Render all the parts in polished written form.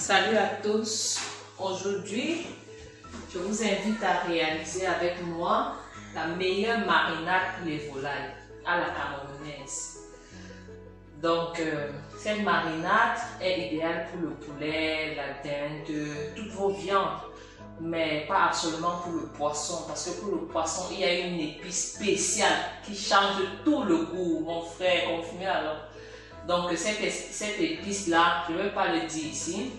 Salut à tous. Aujourd'hui, je vous invite à réaliser avec moi la meilleure marinade pour les volailles à la camerounaise. Donc, cette marinade est idéale pour le poulet, la dinde, toutes vos viandes, mais pas absolument pour le poisson, parce que pour le poisson, il y a une épice spéciale qui change tout le goût. Mon frère, confirmé alors. Donc, cette épice-là, je ne vais pas le dire ici,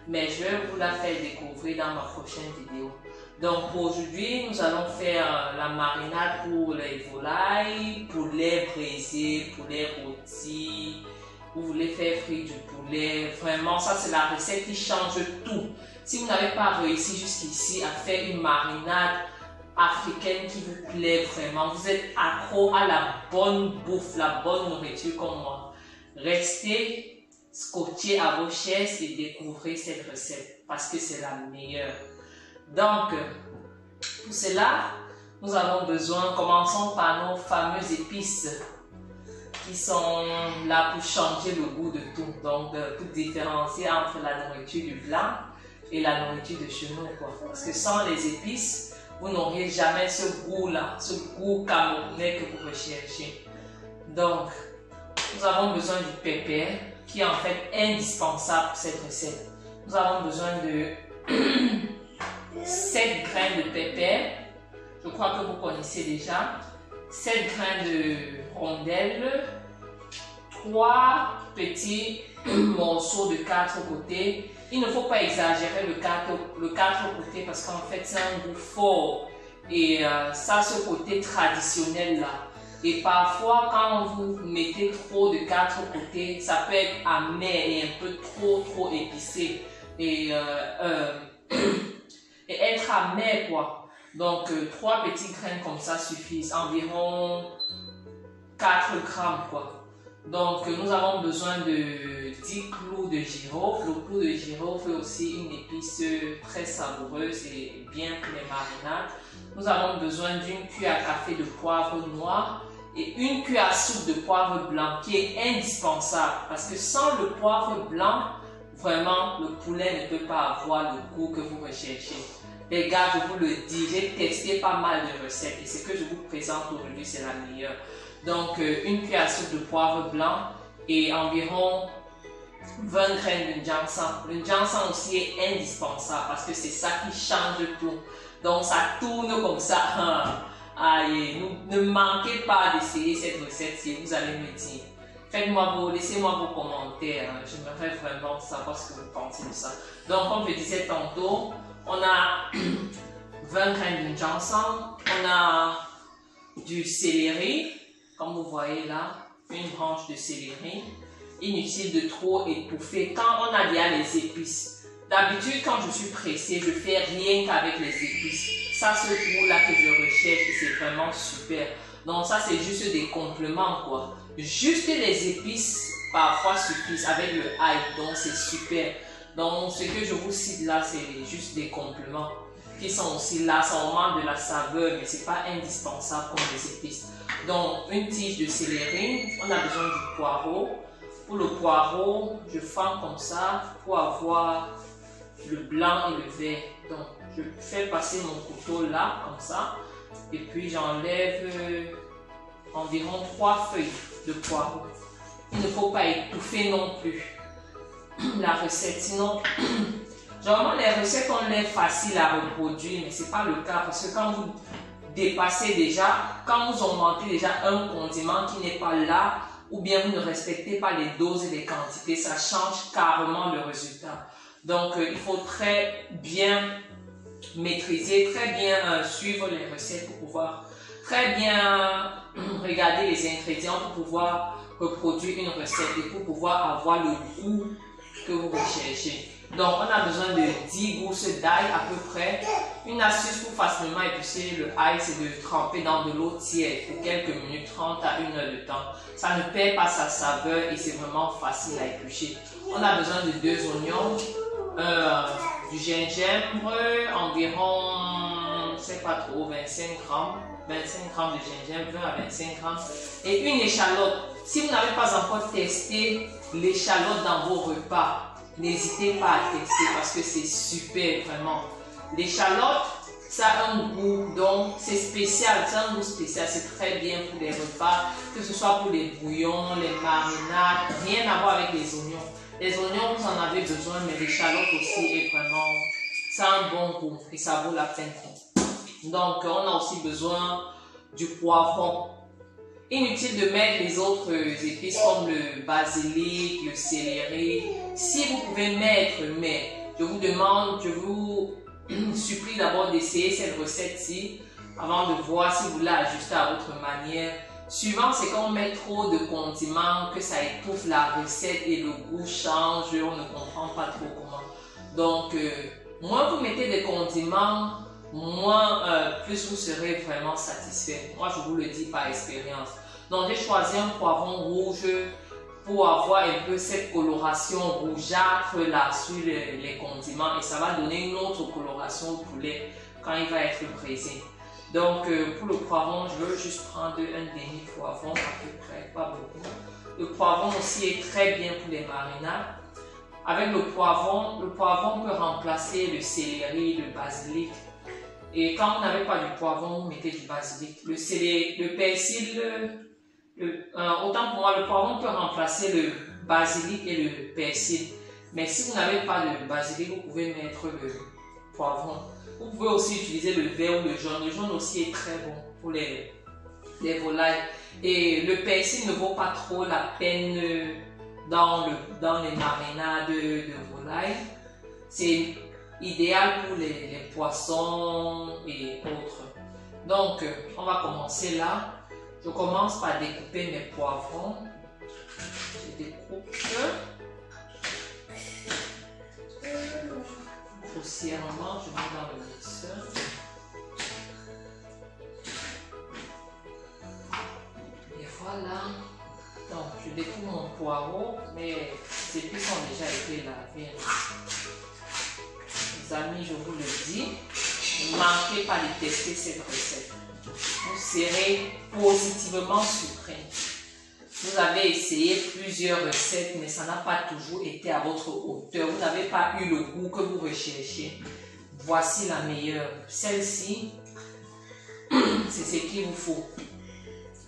mais je vais vous la faire découvrir dans ma prochaine vidéo. Donc, pour aujourd'hui, nous allons faire la marinade pour les volailles, poulet braisé, poulet rôti. Vous voulez faire frire du poulet, vraiment, ça c'est la recette qui change tout. Si vous n'avez pas réussi jusqu'ici à faire une marinade africaine qui vous plaît vraiment, vous êtes accro à la bonne bouffe, la bonne nourriture comme moi, restez scotché à vos chaises et découvrez cette recette parce que c'est la meilleure. Donc, pour cela, nous avons besoin, commençons par nos fameuses épices qui sont là pour changer le goût de tout. Donc, pour différencier entre la nourriture du blanc et la nourriture de chez nous, quoi. Parce que sans les épices, vous n'auriez jamais ce goût-là, ce goût camerounais que vous recherchez. Donc, nous avons besoin du pépère qui est en fait indispensable pour cette recette. Nous avons besoin de 7 grains de pépère, je crois que vous connaissez déjà, 7 grains de rondelles, 3 petits morceaux de 4 côtés. Il ne faut pas exagérer le 4 côtés parce qu'en fait c'est un goût fort et ça ce côté traditionnel là. Et parfois, quand vous mettez trop de 4 côtés, ça peut être amer et un peu trop épicé. Et être amer, quoi. Donc, 3 petits grains comme ça suffisent, environ 4 grammes, quoi. Donc, nous avons besoin de 10 clous de girofle. Le clou de girofle est aussi une épice très savoureuse et bien pour les marinades. Nous avons besoin d'une cuillère à café de poivre noir et une cuillère à soupe de poivre blanc qui est indispensable parce que sans le poivre blanc, vraiment le poulet ne peut pas avoir le goût que vous recherchez. Les gars, je vous le dis, j'ai testé pas mal de recettes et ce que je vous présente aujourd'hui c'est la meilleure. Donc une cuillère à soupe de poivre blanc et environ 20 graines de ginseng. Le ginseng aussi est indispensable parce que c'est ça qui change tout. Donc ça tourne comme ça. Allez, ne manquez pas d'essayer cette recette si vous allez me dire. Laissez-moi vos commentaires. J'aimerais vraiment savoir ce que vous pensez de ça. Donc, comme je disais tantôt, on a 20 graines de ginseng, on a du céleri, comme vous voyez là, une branche de céleri. Inutile de trop étouffer quand on a déjà les épices. D'habitude, quand je suis pressée, je fais rien qu'avec les épices. Ça, ce goût-là que je recherche, c'est vraiment super. Donc ça, c'est juste des compléments, quoi. Juste les épices, parfois, suffisent avec le ail. Donc, c'est super. Donc, ce que je vous cite là, c'est juste des compléments qui sont aussi là. Ça augmente de la saveur, mais c'est pas indispensable comme les épices. Donc, une tige de céleri. On a besoin du poireau. Pour le poireau, je fends comme ça pour avoir le blanc et le vert. Donc, je fais passer mon couteau là, comme ça. Et puis, j'enlève environ 3 feuilles de poireau. Il ne faut pas étouffer non plus la recette. Sinon, généralement, les recettes, on est facile à reproduire, mais ce n'est pas le cas. Parce que quand vous dépassez déjà, quand vous augmentez déjà un condiment qui n'est pas là, ou bien vous ne respectez pas les doses et les quantités, ça change carrément le résultat. Donc, il faut très bien maîtriser, très bien suivre les recettes pour pouvoir très bien regarder les ingrédients pour pouvoir reproduire une recette et pour pouvoir avoir le goût que vous recherchez. Donc, on a besoin de 10 gousses d'ail à peu près. Une astuce pour facilement épicer le ail, c'est de tremper dans de l'eau tiède pour quelques minutes, 30 à 1 heure de temps. Ça ne perd pas sa saveur et c'est vraiment facile à éplucher. On a besoin de 2 oignons, du gingembre, environ, je sais pas trop, 25 grammes de gingembre, 20 à 25 grammes, et une échalote. Si vous n'avez pas encore testé l'échalote dans vos repas, n'hésitez pas à tester parce que c'est super vraiment. L'échalote, ça a un goût, donc c'est spécial, c'est un goût spécial, c'est très bien pour les repas, que ce soit pour les bouillons, les marinades, rien à voir avec les oignons. Les oignons, vous en avez besoin, mais l'échalote aussi est vraiment, ça a un bon goût et ça vaut la peine. Donc, on a aussi besoin du poivron. Inutile de mettre les autres épices comme le basilic, le céleri. Si vous pouvez mettre, mais je vous supplie d'abord d'essayer cette recette-ci avant de voir si vous l'ajustez à votre manière. Suivant, c'est quand on met trop de condiments, que ça étouffe la recette et le goût change, on ne comprend pas trop comment. Donc, moins vous mettez des condiments, plus vous serez vraiment satisfait. Moi, je vous le dis par expérience. Donc, j'ai choisi un poivron rouge pour avoir un peu cette coloration rougeâtre là sur les condiments et ça va donner une autre coloration au poulet quand il va être braisé. Donc, pour le poivron, je veux juste prendre un demi-poivron à peu près, pas beaucoup. Le poivron aussi est très bien pour les marinades. Avec le poivron peut remplacer le céleri, le basilic. Et quand vous n'avez pas du poivron, vous mettez du basilic. Le persil, autant pour moi, le poivron peut remplacer le basilic et le persil. Mais si vous n'avez pas de basilic, vous pouvez mettre le poivron. Vous pouvez aussi utiliser le vert ou le jaune. Le jaune aussi est très bon pour les volailles. Et le persil ne vaut pas trop la peine dans les marinades de volaille. C'est idéal pour les poissons et autres. Donc, on va commencer là. Je commence par découper mes poivrons. Je découpe grossièrement, je mets dans le mixeur. Et voilà. Donc, je découpe mon poireau, mais ces épices ont déjà été lavées. Les amis, je vous le dis, ne manquez pas de tester cette recette. Vous serez positivement surpris. Vous avez essayé plusieurs recettes, mais ça n'a pas toujours été à votre hauteur. Vous n'avez pas eu le goût que vous recherchez. Voici la meilleure. Celle-ci, c'est ce qu'il vous faut.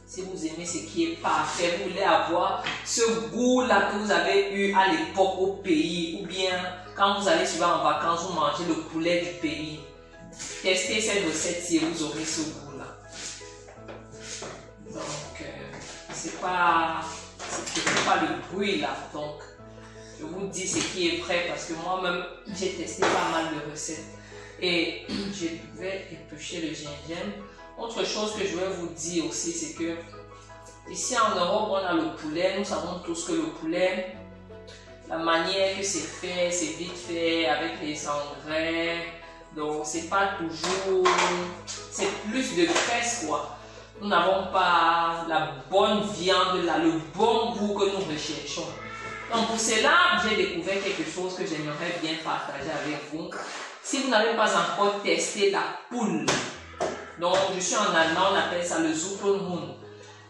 Si vous aimez ce qui est parfait, vous voulez avoir ce goût-là que vous avez eu à l'époque au pays, ou bien quand vous allez souvent en vacances, vous mangez le poulet du pays. Testez cette recette-ci et vous aurez ce goût-là. Donc, c'est pas le bruit là. Donc, je vous dis ce qui est prêt parce que moi-même, j'ai testé pas mal de recettes. Et je vais éplucher le gingembre. Autre chose que je vais vous dire aussi, c'est que ici en Europe, on a le poulet. Nous savons tous que le poulet, la manière que c'est fait, c'est vite fait avec les engrais. Donc, c'est pas toujours... C'est plus de graisse, quoi. Nous n'avons pas la bonne viande, là, le bon goût que nous recherchons. Donc, pour cela, j'ai découvert quelque chose que j'aimerais bien partager avec vous. Si vous n'avez pas encore testé la poule, donc je suis en allemand, on appelle ça le Zuchenhund.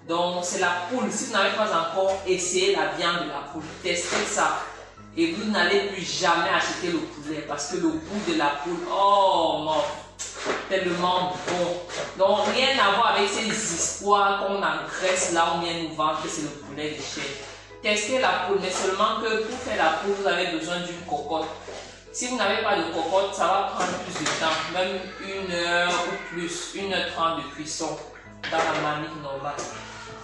Donc, c'est la poule. Si vous n'avez pas encore essayé la viande de la poule, testez ça. Et vous n'allez plus jamais acheter le poulet parce que le goût de la poule, oh non, tellement bon. Donc rien à voir avec ces histoires qu'on engraisse là, on vient nous vendre que c'est le poulet de chair. Testez la poule, mais seulement que pour faire la poule, vous avez besoin d'une cocotte. Si vous n'avez pas de cocotte, ça va prendre plus de temps, même 1 heure ou plus, 1h30 de cuisson dans la marmite normale.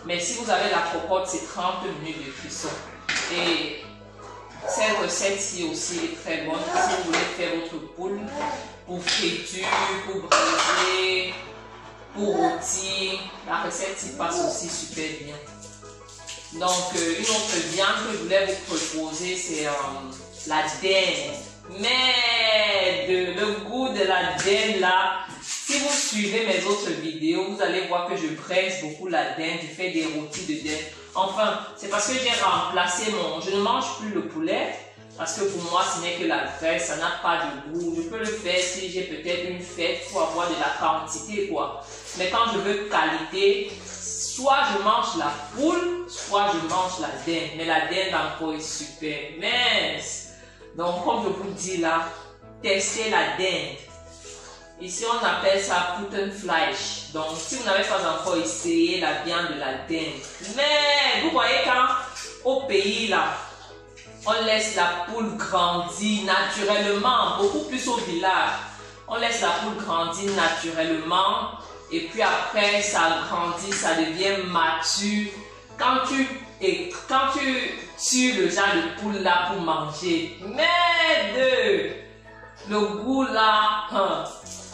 Mais si vous avez la cocotte, c'est 30 minutes de cuisson. Et cette recette-ci aussi est très bonne si vous voulez faire votre poule pour friture, pour braser, pour rôtir. La recette-ci passe aussi super bien. Donc, une autre viande que je voulais vous proposer, c'est la dinde. Mais le goût de la dinde là, si vous suivez mes autres vidéos, vous allez voir que je braise beaucoup la dinde, je fais des rôtis de dinde. Enfin, c'est parce que j'ai remplacé je ne mange plus le poulet, parce que pour moi, ce n'est que la graisse, ça n'a pas de goût. Je peux le faire si j'ai peut-être une fête pour avoir de la quantité, quoi. Mais quand je veux qualité, soit je mange la poule, soit je mange la dinde. Mais la dinde encore est super mince. Donc, comme je vous dis là, testez la dinde. Ici, on appelle ça Putenfleisch. Donc, si vous n'avez pas encore essayé la viande de la dinde. Mais, vous voyez quand au pays là, on laisse la poule grandir naturellement, beaucoup plus au village. On laisse la poule grandir naturellement et puis après ça grandit, ça devient mature. Quand tu tues le genre de poule là pour manger, mais le goût là,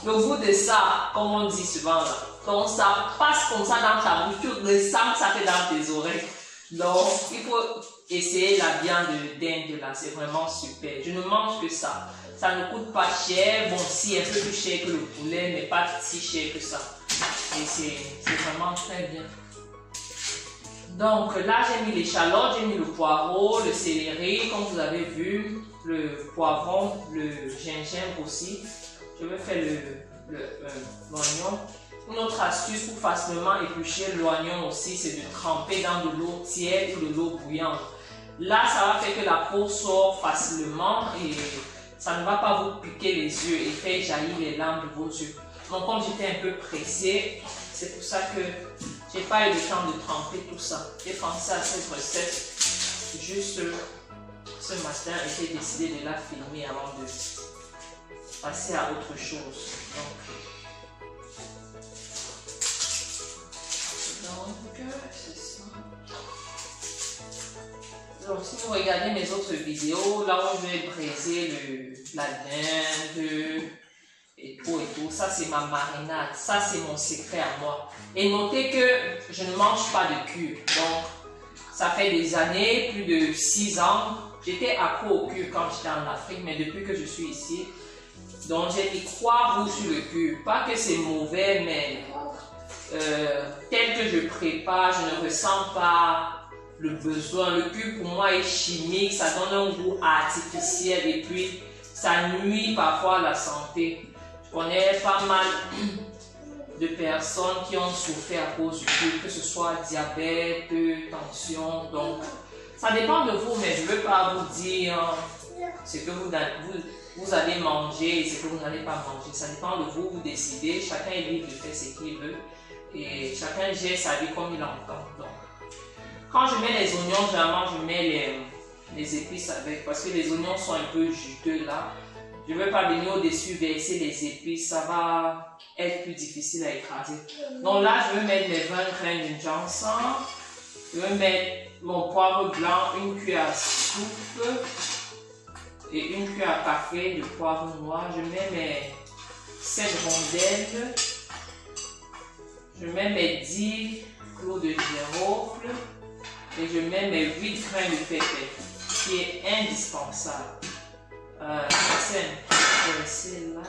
le goût de ça, comme on dit souvent là, donc ça passe comme ça dans ta bouche, tu ressens que ça fait dans tes oreilles. Donc il faut essayer la viande de dinde là, c'est vraiment super. Je ne mange que ça. Ça ne coûte pas cher. Bon, si un peu plus cher que le poulet, mais pas si cher que ça. Et c'est vraiment très bien. Donc là, j'ai mis l'échalote, j'ai mis le poireau, le céleri, comme vous avez vu, le poivron, le gingembre aussi. Je vais faire l'oignon. Une autre astuce pour facilement éplucher l'oignon aussi, c'est de tremper dans de l'eau tiède ou de l'eau bouillante. Là, ça va faire que la peau sort facilement et ça ne va pas vous piquer les yeux et faire jaillir les larmes de vos yeux. Donc, comme j'étais un peu pressée, c'est pour ça que j'ai pas eu le temps de tremper tout ça. J'ai pensé à cette recette juste ce matin et j'ai décidé de la filmer avant de passer à autre chose. Donc c'est ça. Donc, si vous regardez mes autres vidéos, là où je vais braiser la dinde et tout, ça c'est ma marinade, ça c'est mon secret à moi. Et notez que je ne mange pas de cube, donc ça fait des années, plus de 6 ans, j'étais accro au cube quand j'étais en Afrique, mais depuis que je suis ici, donc j'ai mis 3 roues sur le cube. Pas que c'est mauvais, mais tel que je prépare, je ne ressens pas le besoin. Le cube pour moi est chimique, ça donne un goût artificiel et puis ça nuit parfois à la santé. Je connais pas mal de personnes qui ont souffert à cause du cube, que ce soit diabète, tension. Donc ça dépend de vous, mais je ne veux pas vous dire ce que vous allez manger et ce que vous n'allez pas manger. Ça dépend de vous, vous décidez. Chacun est libre de faire ce qu'il veut et chacun gère sa vie comme il entend. Donc, quand je mets les oignons, généralement je mets les épices avec parce que les oignons sont un peu juteux là. Je ne veux pas venir au-dessus verser les épices, ça va être plus difficile à écraser. Donc là, je vais mettre mes 20 graines de ginseng. Je vais mettre mon poivre blanc, une cuillère à soupe et une cuillère à café de poivre noir. Je mets mes 7 rondelles. Je mets mes 10 clous de girofle. Et je mets mes 8 grains de pépé, qui est indispensable. C'est là.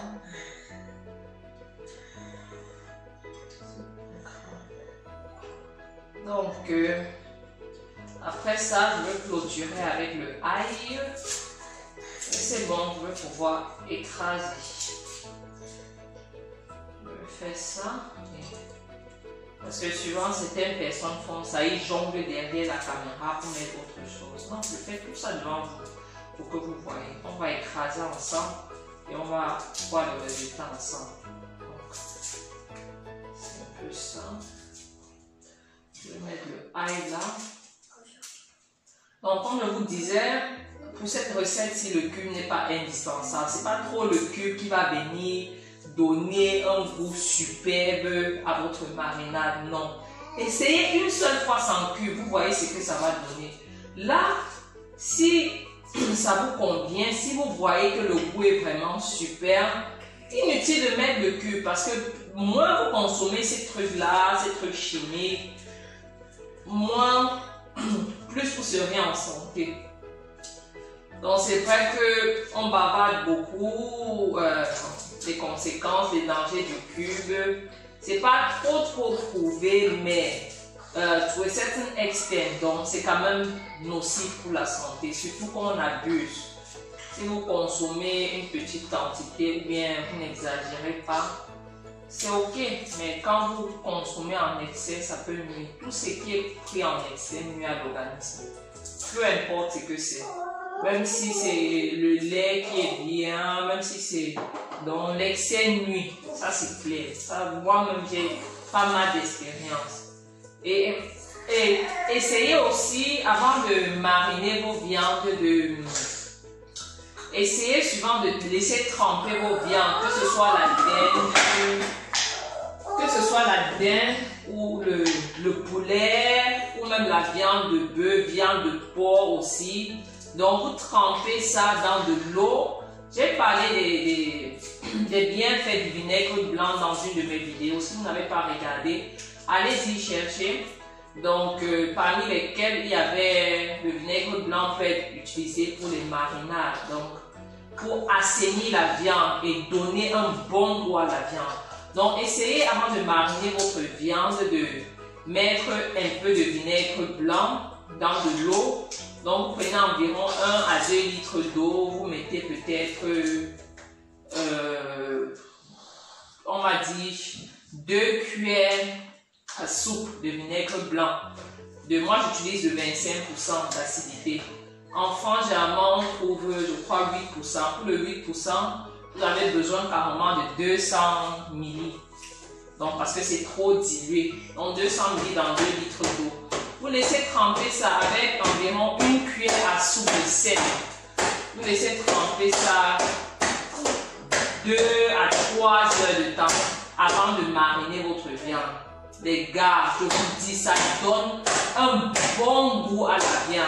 Donc, après ça, je vais clôturer avec le ail. Et c'est bon, je vais pouvoir écraser. Je vais faire ça. Parce que souvent, certaines personnes font ça, ils jonglent derrière la caméra pour mettre autre chose. Non, je fais tout ça devant vous pour que vous voyez. On va écraser ensemble et on va voir le résultat ensemble. Donc, c'est un peu ça. Je vais mettre le ail là. Donc, comme je vous disais, pour cette recette-ci, le cube n'est pas indispensable. Ce n'est pas trop le cube qui va venir donner un goût superbe à votre marinade, non. Essayez une seule fois sans cube, vous voyez ce que ça va donner. Là, si ça vous convient, si vous voyez que le goût est vraiment super, inutile de mettre le cube parce que moins vous consommez ces trucs-là, ces trucs chimiques, moins, plus vous serez en santé. Donc c'est vrai qu'on bavarde beaucoup des conséquences, des dangers du cube. C'est pas trop prouvé, mais trouver certains experts, donc c'est quand même nocif pour la santé, surtout quand on abuse. Si vous consommez une petite quantité ou bien vous n'exagérez pas, c'est ok, mais quand vous consommez en excès, ça peut nuire. Tout ce qui est pris en excès nuit à l'organisme. Peu importe ce que c'est. même si c'est le lait qui est bien, même si c'est dans l'excès nuit, ça c'est clair. Ça, moi-même, j'ai pas mal d'expérience. Et essayez aussi, avant de mariner vos viandes, essayez souvent de laisser tremper vos viandes, que ce soit la dinde ou le poulet, ou même la viande de bœuf, viande de porc aussi. Donc vous trempez ça dans de l'eau. J'ai parlé des bienfaits du vinaigre blanc dans une de mes vidéos. Si vous n'avez pas regardé, allez-y chercher. Donc parmi lesquels il y avait le vinaigre blanc peut être utilisé pour les marinades. Donc pour assainir la viande et donner un bon goût à la viande. Donc essayez avant de mariner votre viande de mettre un peu de vinaigre blanc dans de l'eau. Donc vous prenez environ 1 à 2 litres d'eau, vous mettez peut-être, on va dire, 2 cuillères à soupe de vinaigre blanc. Moi j'utilise de 25% d'acidité. En France, généralement, on trouve, je crois, 8%. Pour le 8%, vous avez besoin carrément de 200 ml. Donc, parce que c'est trop dilué. Donc, 200 ml dans 2 litres d'eau. Vous laissez tremper ça avec environ 1 cuillère à soupe de sel. Vous laissez tremper ça 2 à 3 heures de temps avant de mariner votre viande. Les gars, je vous dis, ça donne un bon goût à la viande.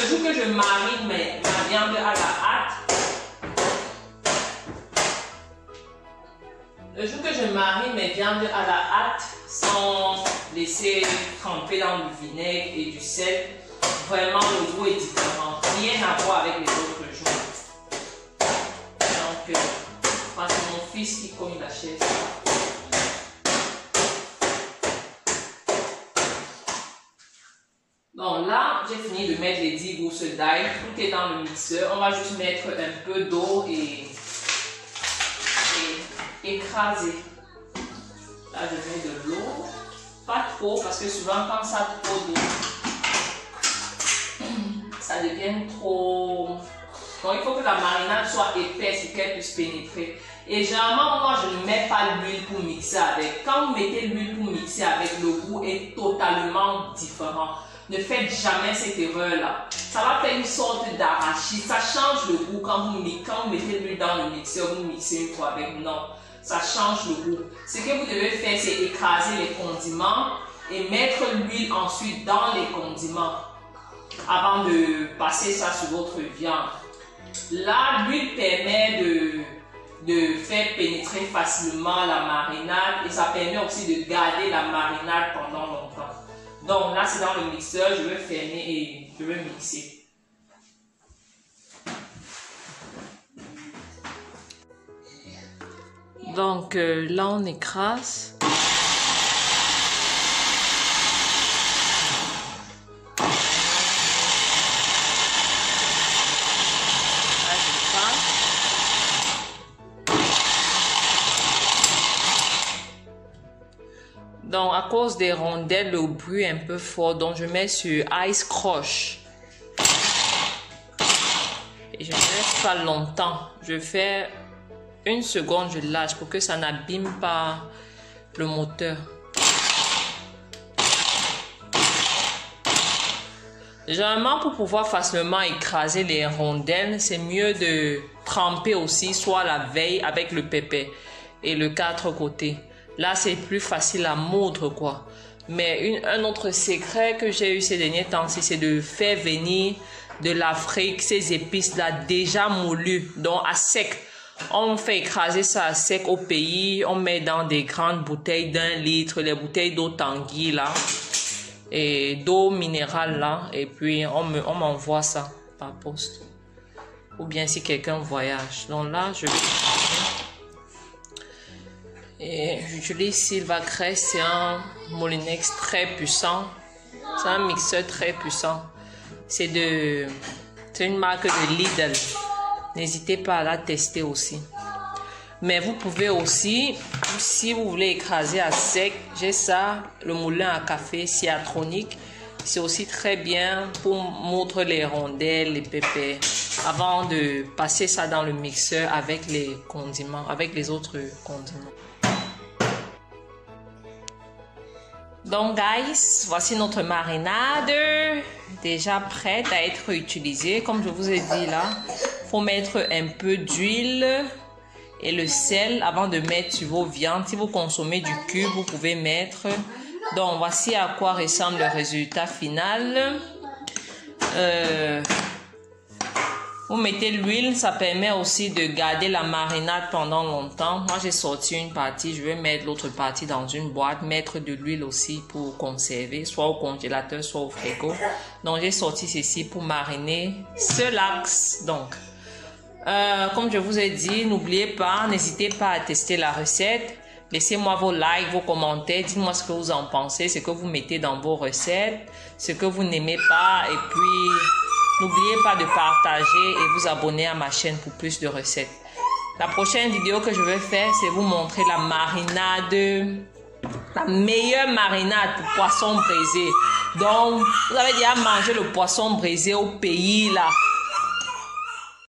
Le jour que je marine ma viande à la hâte, mes viandes à la hâte sans laisser tremper dans du vinaigre et du sel, vraiment le goût est différent. Rien à voir avec les autres jours. Donc, c'est mon fils qui cogne la chaise. Donc là, j'ai fini de mettre les 10 gousses d'ail. Tout est dans le mixeur. On va juste mettre un peu d'eau et écraser. Là, je mets de l'eau. Pas trop, parce que souvent, quand ça a trop d'eau, ça devient trop... Donc, il faut que la marinade soit épaisse et qu'elle puisse pénétrer. Et généralement, moi, je ne mets pas l'huile pour mixer avec. Quand vous mettez l'huile pour mixer avec, le goût est totalement différent. Ne faites jamais cette erreur-là. Ça va faire une sorte d'arachide. Ça change le goût quand vous mettez l'huile dans le mixeur, vous mixez une fois avec. Non, ça change le goût. Ce que vous devez faire, c'est écraser les condiments et mettre l'huile ensuite dans les condiments avant de passer ça sur votre viande. Là, l'huile permet de faire pénétrer facilement la marinade et ça permet aussi de garder la marinade pendant longtemps. Donc là, c'est dans le mixeur, je vais fermer et je vais mixer. Donc là, on écrase. Donc, à cause des rondelles, le bruit est un peu fort. Donc, je mets sur Ice Crush. Et je ne laisse pas longtemps. Je fais 1 seconde, je lâche pour que ça n'abîme pas le moteur. Généralement, pour pouvoir facilement écraser les rondelles, c'est mieux de tremper aussi, soit la veille avec le pépé et le 4 côtés. Là, c'est plus facile à moudre, quoi. Mais un autre secret que j'ai eu ces derniers temps, c'est de faire venir de l'Afrique ces épices-là déjà moulues, donc à sec. On fait écraser ça à sec au pays. On met dans des grandes bouteilles d'1 litre, les bouteilles d'eau Tanguy, là. Et d'eau minérale, là. Et puis, on m'envoie ça par poste. Ou bien si quelqu'un voyage. Donc là, je vais... Et j'utilise Silvacrest, c'est un Molinex très puissant. C'est un mixeur très puissant. C'est une marque de Lidl. N'hésitez pas à la tester aussi. Mais vous pouvez aussi, si vous voulez écraser à sec, j'ai ça, le moulin à café Ciatronic. C'est aussi très bien pour moudre les rondelles, les pépés, avant de passer ça dans le mixeur avec les condiments, avec les autres condiments. Donc guys, voici notre marinade déjà prête à être utilisée. Comme je vous ai dit là, faut mettre un peu d'huile et le sel avant de mettre sur vos viandes. Si vous consommez du cube, vous pouvez mettre. Donc voici à quoi ressemble le résultat final. Vous mettez l'huile, ça permet aussi de garder la marinade pendant longtemps. Moi, j'ai sorti une partie, je vais mettre l'autre partie dans une boîte, mettre de l'huile aussi pour conserver, soit au congélateur, soit au frigo. Donc, j'ai sorti ceci pour mariner ce lachs. Donc, comme je vous ai dit, n'oubliez pas, n'hésitez pas à tester la recette. Laissez-moi vos likes, vos commentaires, dites-moi ce que vous en pensez, ce que vous mettez dans vos recettes, ce que vous n'aimez pas et puis... N'oubliez pas de partager et vous abonner à ma chaîne pour plus de recettes. La prochaine vidéo que je vais faire, c'est vous montrer la marinade, la meilleure marinade pour poisson braisé. Donc, vous avez déjà mangé le poisson braisé au pays là.